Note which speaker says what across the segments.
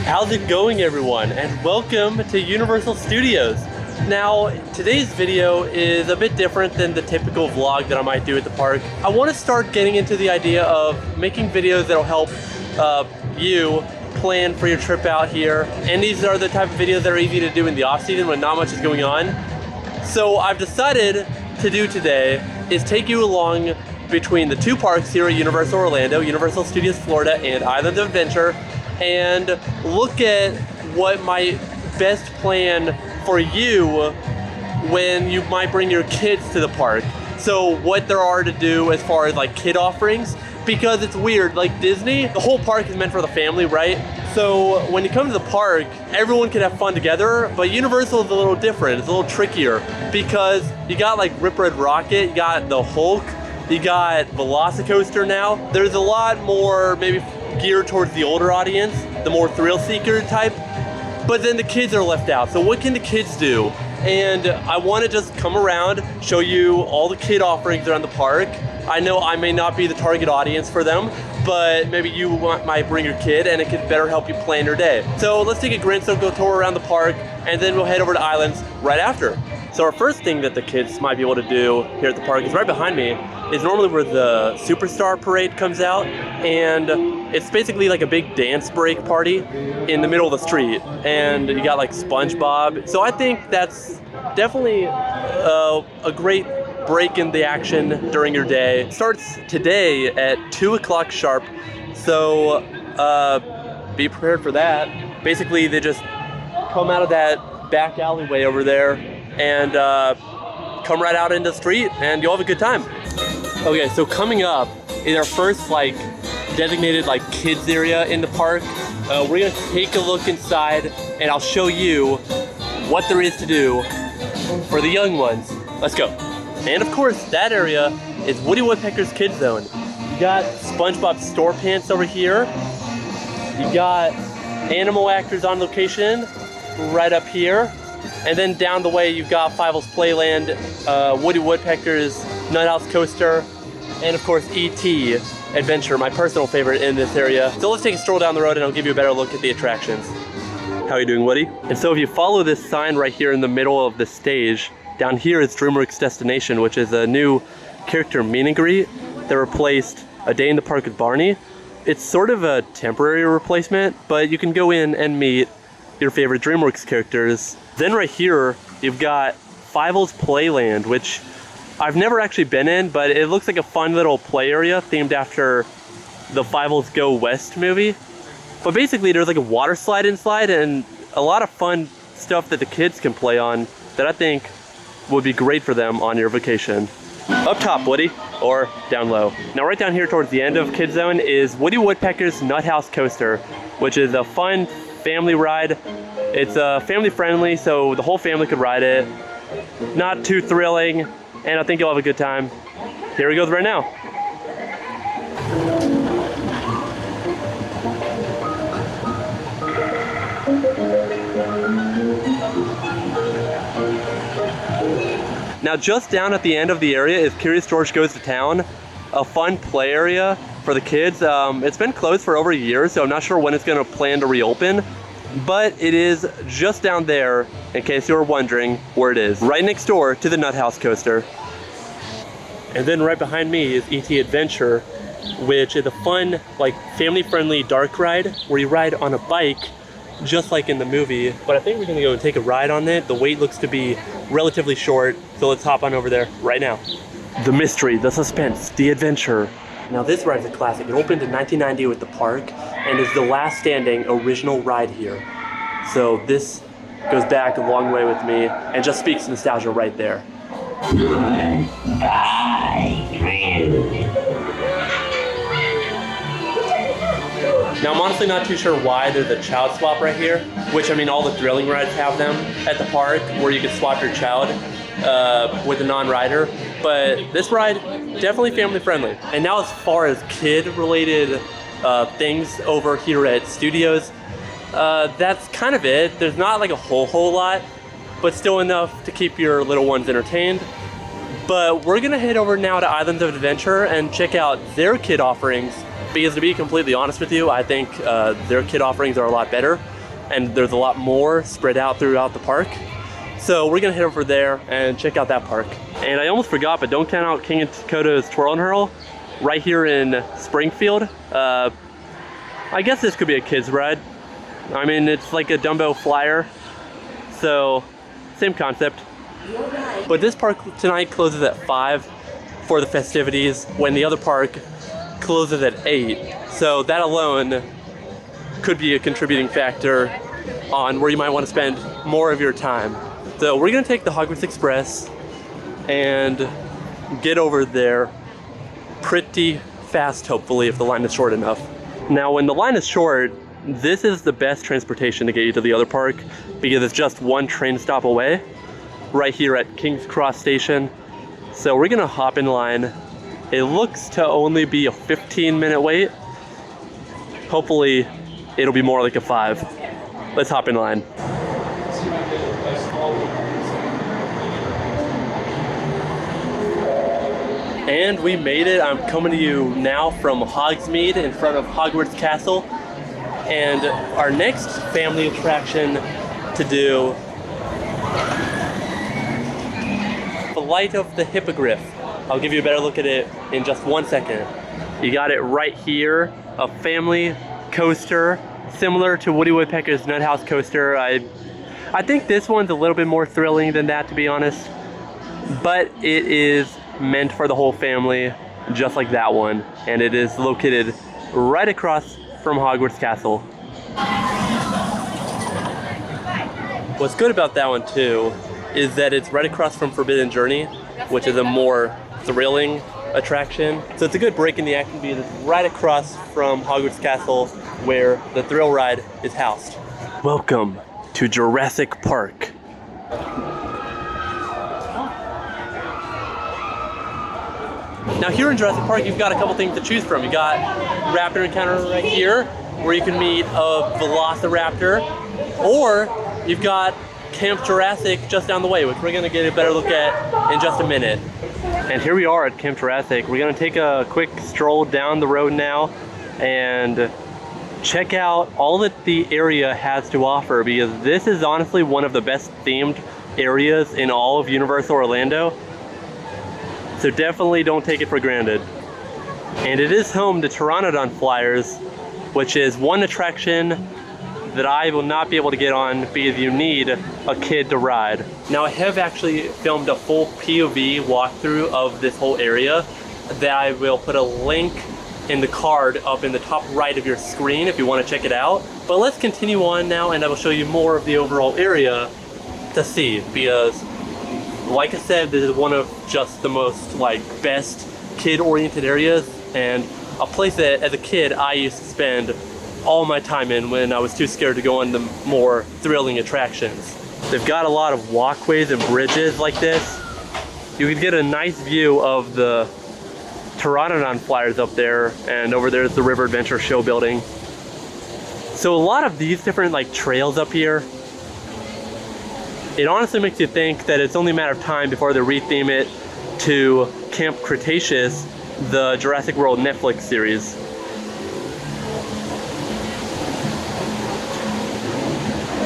Speaker 1: How's it going, everyone? And welcome to Universal Studios. Now, today's video is a bit different than the typical vlog that I might do at the park. I want to start getting into the idea of making videos that'll help you plan for your trip out here. And these are the type of videos that are easy to do in the off-season when not much is going on. So I've decided to do today is take you along between the two parks here at Universal Orlando, Universal Studios Florida, and Islands of Adventure, and look at what my best plan for you when you might bring your kids to the park. So what there are to do as far as like kid offerings, because it's weird, like Disney, the whole park is meant for the family, right? So when you come to the park, everyone can have fun together, but Universal is a little different, it's a little trickier, because you got like Rip Red Rocket, you got the Hulk, you got Velocicoaster now. There's a lot more maybe geared towards the older audience, the more thrill seeker type, but then the kids are left out. So what can the kids do? And I want to just come around, show you all the kid offerings around the park. I know I may not be the target audience for them, but maybe you might bring your kid and it could better help you plan your day. So let's take a grand circle tour around the park and then we'll head over to Islands right after. So our first thing that the kids might be able to do here at the park is right behind me, is normally where the Superstar Parade comes out, and it's basically like a big dance break party in the middle of the street, and you got like SpongeBob. So I think that's definitely a great break in the action during your day. It starts today at 2 o'clock sharp, so be prepared for that. Basically they just come out of that back alleyway over there and come right out into the street and you'll have a good time. Okay, so coming up is our first like designated like kids area in the park. We're gonna take a look inside and I'll show you what there is to do for the young ones. Let's go. And of course, that area is Woody Woodpecker's Kids Zone. You got SpongeBob Store Pants over here. You got animal actors on location right up here. And then down the way, you've got Fievel's Playland, Woody Woodpecker's Nut House Coaster, and of course E.T. Adventure, my personal favorite in this area. So let's take a stroll down the road and I'll give you a better look at the attractions. How are you doing, Woody? And so if you follow this sign right here in the middle of the stage, down here is DreamWorks Destination, which is a new character meet and greet that replaced A Day in the Park with Barney. It's sort of a temporary replacement, but you can go in and meet your favorite DreamWorks characters. Then right here, you've got Fievel's Playland, which I've never actually been in, but it looks like a fun little play area themed after the Fievel's Go West movie. But basically there's like a water slide inside and a lot of fun stuff that the kids can play on that I think would be great for them on your vacation. Up top, Woody, or down low. Now right down here towards the end of Kids Zone is Woody Woodpecker's Nut House Coaster, which is a fun family ride. It's family friendly, so the whole family could ride it. Not too thrilling, and I think you'll have a good time. Here he goes right now. Now just down at the end of the area is Curious George Goes to Town, a fun play area for the kids. It's been closed for over a year, so I'm not sure when it's gonna plan to reopen, but it is just down there, in case you were wondering where it is. Right next door to the Nut House Coaster. And then right behind me is E.T. Adventure, which is a fun, like family-friendly dark ride where you ride on a bike, just like in the movie. But I think we're gonna go and take a ride on it. The wait looks to be relatively short, so let's hop on over there right now. The mystery, the suspense, the adventure. Now this ride is a classic. It opened in 1990 with the park and is the last standing original ride here. So this goes back a long way with me and just speaks nostalgia right there. Now I'm honestly not too sure why there's a child swap right here, which I mean all the thrilling rides have them at the park where you can swap your child with a non-rider, but this ride definitely family friendly. And now as far as kid related things over here at Studios, that's kind of it. There's not like a whole lot, but still enough to keep your little ones entertained. But we're gonna head over now to Islands of Adventure and check out their kid offerings, because to be completely honest with you, I think their kid offerings are a lot better. and there's a lot more spread out throughout the park. So we're gonna head over there and check out that park. And I almost forgot, but don't count out King of Dakota's Twirl and Hurl right here in Springfield. I guess this could be a kid's ride. I mean, it's like a Dumbo flyer, so same concept. But this park tonight closes at 5 for the festivities, when the other park closes at 8. So that alone could be a contributing factor on where you might want to spend more of your time. So we're gonna take the Hogwarts Express and get over there pretty fast, hopefully, if the line is short enough. Now, when the line is short, this is the best transportation to get you to the other park because it's just one train stop away, right here at King's Cross Station. So we're gonna hop in line. It looks to only be a 15-minute wait. Hopefully, it'll be more like a 5. Let's hop in line. And we made it. I'm coming to you now from Hogsmeade in front of Hogwarts Castle. And our next family attraction to do, the Light of the Hippogriff. I'll give you a better look at it in just 1 second. You got it right here, a family coaster, similar to Woody Woodpecker's Nut House coaster. I think this one's a little bit more thrilling than that, to be honest. But it is meant for the whole family, just like that one. And it is located right across from Hogwarts Castle. What's good about that one too is that it's right across from Forbidden Journey, which is a more thrilling attraction. So it's a good break in the action because it's right across from Hogwarts Castle where the thrill ride is housed. Welcome to Jurassic Park. Now here in Jurassic Park, you've got a couple things to choose from. You got Raptor Encounter right here, where you can meet a Velociraptor, or you've got Camp Jurassic just down the way, which we're gonna get a better look at in just a minute. And here we are at Camp Jurassic. We're gonna take a quick stroll down the road now and check out all that the area has to offer, because this is honestly one of the best themed areas in all of Universal Orlando. So definitely don't take it for granted. And it is home to Pteranodon Flyers, which is one attraction that I will not be able to get on because you need a kid to ride. Now I have actually filmed a full POV walkthrough of this whole area that I will put a link in the card up in the top right of your screen if you want to check it out. But let's continue on now and I will show you more of the overall area to see, because like I said, this is one of just the most best kid-oriented areas, and a place that as a kid I used to spend all my time in when I was too scared to go on the more thrilling attractions. They've got a lot of walkways and bridges like this. You can get a nice view of the Pteranodon Flyers up there, and over there's the River Adventure Show building. So a lot of these different trails up here, it honestly makes you think that it's only a matter of time before they retheme it to Camp Cretaceous, the Jurassic World Netflix series.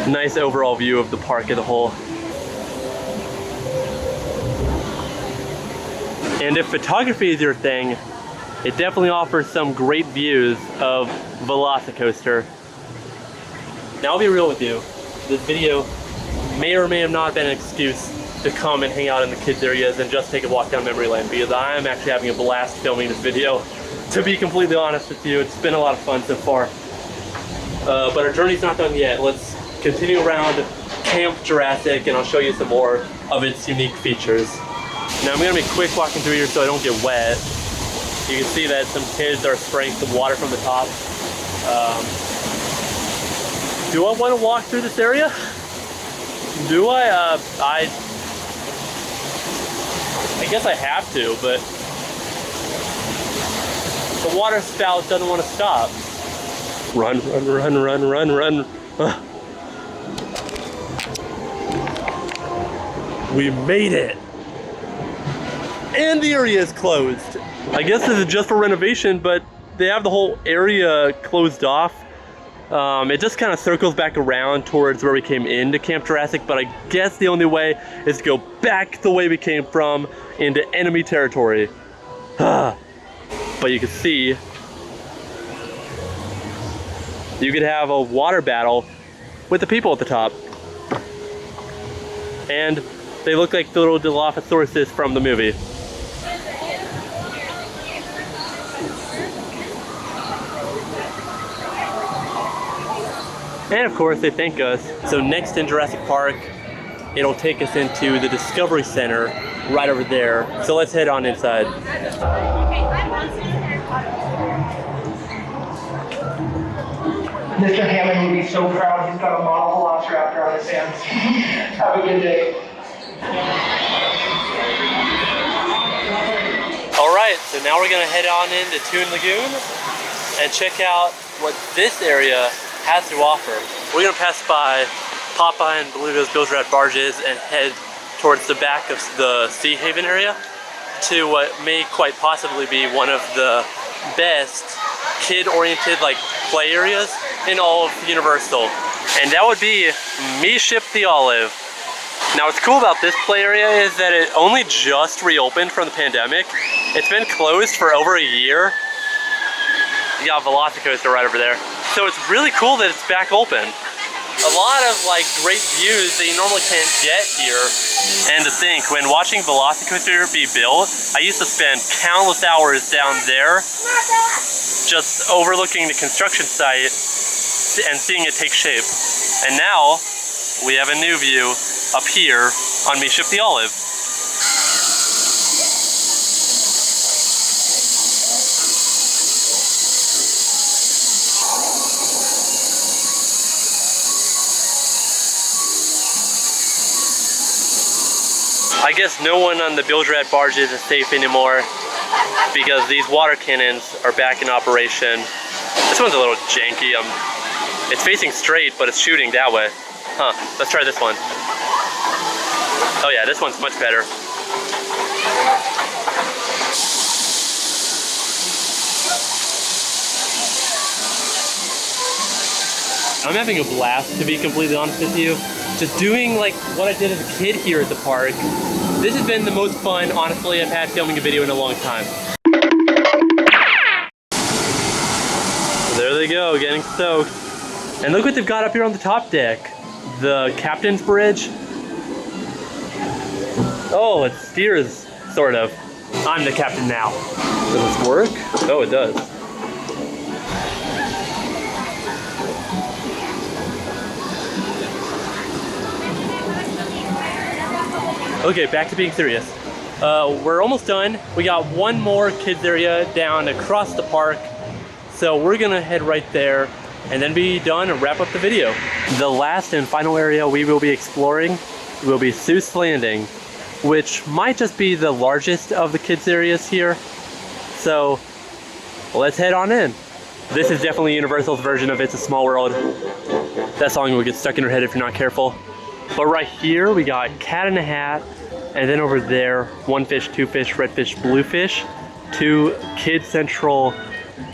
Speaker 1: Nice overall view of the park as a whole. And if photography is your thing, it definitely offers some great views of Velocicoaster. Now I'll be real with you, this video may or may have not been an excuse to come and hang out in the kids areas and just take a walk down memory lane, because I'm actually having a blast filming this video. To be completely honest with you, it's been a lot of fun so far. But our journey's not done yet. Let's continue around Camp Jurassic and I'll show you some more of its unique features. Now I'm gonna be quick walking through here so I don't get wet. You can see that some kids are spraying some water from the top. Do I want to walk through this area? Do I? I guess I have to, but the water spout doesn't want to stop. Run, run, run, run, run, run. We made it. And the area is closed. I guess this is just for renovation, but they have the whole area closed off It just kind of circles back around towards where we came into Camp Jurassic, but I guess the only way is to go back the way we came from into enemy territory. But you can see, you could have a water battle with the people at the top. And they look like the little Dilophosaurus from the movie. And of course, they thank us. So next in Jurassic Park, it'll take us into the Discovery Center right over there. So let's head on inside.
Speaker 2: Mr. Hammond would be so proud. He's got a model velociraptor on his hands. Have a good day.
Speaker 1: All right, so now we're gonna head on into Toon Lagoon and check out what this area has to offer. We're gonna pass by Popeye and Beluga's Bilge Rat barges and head towards the back of the Sea Haven area to what may quite possibly be one of the best kid-oriented like play areas in all of Universal, and that would be Me Ship the Olive. Now what's cool about this play area is that it only just reopened from the pandemic. It's been closed for over a year. You got Velocicoaster right over there. So it's really cool that it's back open. A lot of like great views that you normally can't get here. And to think, when watching Velocicoaster be built, I used to spend countless hours down there just overlooking the construction site and seeing it take shape. And now we have a new view up here on Me Ship the Olive. I guess no one on the Bilge Rat barges is safe anymore because these water cannons are back in operation. This one's a little janky. It's facing straight, but it's shooting that way. Huh, let's try this one. Oh yeah, this one's much better. I'm having a blast, to be completely honest with you. Just doing like what I did as a kid here at the park. This has been the most fun, honestly, I've had filming a video in a long time. There they go, getting soaked. And look what they've got up here on the top deck. The captain's bridge. Oh, it steers, sort of. I'm the captain now. Does this work? Oh, it does. Okay, back to being serious. We're almost done. We got one more kids area down across the park. So we're gonna head right there and then be done and wrap up the video. The last and final area we will be exploring will be Seuss Landing, which might just be the largest of the kids areas here. So let's head on in. This is definitely Universal's version of It's a Small World. That song will get stuck in your head if you're not careful. But right here we got Cat in a Hat, and then over there, one fish, two fish, red fish, blue fish, two kid central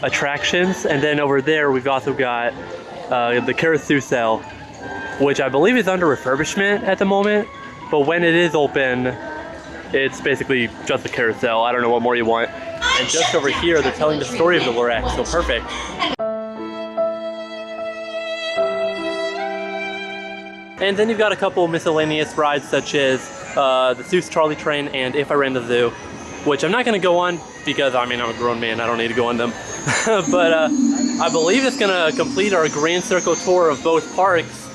Speaker 1: attractions, and then over there we've also got the Carousel, which I believe is under refurbishment at the moment, but when it is open, it's basically just a carousel. I don't know what more you want. And just over here, they're telling the story of the Lorax, so perfect. And then you've got a couple miscellaneous rides such as the Seuss Charlie Train and If I Ran the Zoo, which I'm not going to go on because, I mean, I'm a grown man, I don't need to go on them. But I believe it's going to complete our Grand Circle tour of both parks,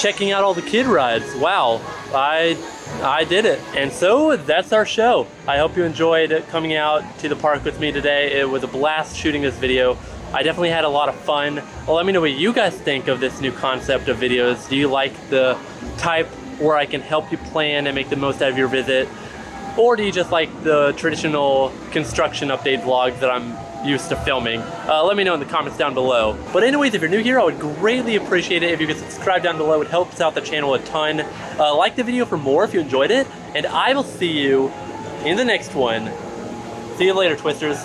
Speaker 1: checking out all the kid rides. Wow, I did it. And so that's our show. I hope you enjoyed coming out to the park with me today. It was a blast shooting this video. I definitely had a lot of fun. Well, let me know what you guys think of this new concept of videos. Do you like the type where I can help you plan and make the most out of your visit? Or do you just like the traditional construction update vlogs that I'm used to filming? Let me know in the comments down below. But anyways, if you're new here, I would greatly appreciate it if you could subscribe down below. It helps out the channel a ton. Like the video for more if you enjoyed it. And I will see you in the next one. See you later, Twisters.